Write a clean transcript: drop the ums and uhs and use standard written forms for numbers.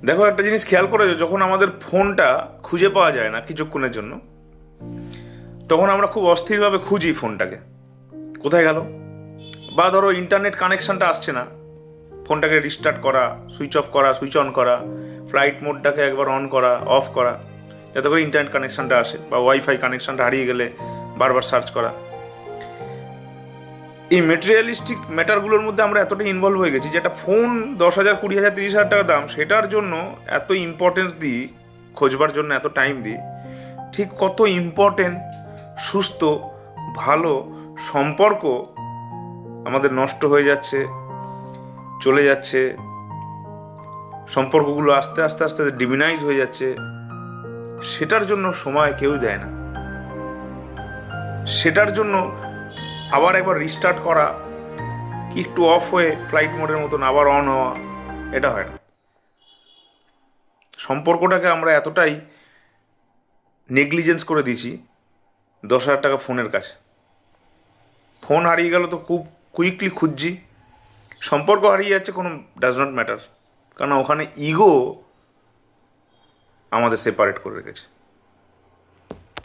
দেখো, একটা জিনিস খেয়াল করেছো, যখন আমাদের ফোনটা খুঁজে পাওয়া যায় না কিছুক্ষণের জন্য, তখন আমরা খুব অস্থিরভাবে খুঁজি ফোনটাকে, কোথায় গেল। বা ধরো ইন্টারনেট কানেকশনটা আসছে না, ফোনটাকে রিস্টার্ট করা, সুইচ অফ করা, সুইচ অন করা, ফ্লাইট মোডটাকে একবার অন করা, অফ করা, যাতে করে ইন্টারনেট কানেকশনটা আসে, বা ওয়াইফাই কানেকশনটা হারিয়ে গেলে বারবার সার্চ করা। এই মেটেরিয়ালিস্টিক ম্যাটারগুলোর মধ্যে আমরা এতটাই ইনভলভ হয়ে গেছি, যেটা ফোন 10,000, 20,000, 30,000 টাকা দাম, সেটার জন্য এত ইম্পর্টেন্স দিই, খোঁজবার জন্য এত টাইম দিই। ঠিক কত ইম্পর্টেন্ট, সুস্থ, ভালো সম্পর্ক আমাদের নষ্ট হয়ে যাচ্ছে, চলে যাচ্ছে, সম্পর্কগুলো আস্তে আস্তে আস্তে ডিমিনাইজ হয়ে যাচ্ছে, সেটার জন্য সময় কেউ দেয় না। সেটার জন্য আবার একবার রিস্টার্ট করা, কি একটু অফ হয়ে ফ্লাইট মোডের মতন আবার অন হওয়া, এটা হয় না। সম্পর্কটাকে আমরা এতটাই নেগলিজেন্স করে দিয়েছি 10,000 টাকা ফোনের কাছে। ফোন হারিয়ে গেল তো খুব কুইকলি খুঁজছি, সম্পর্ক হারিয়ে যাচ্ছে, কোনো ডাজ নট ম্যাটার, কারণ ওখানে ইগো আমাদের সেপারেট করে রেখেছে।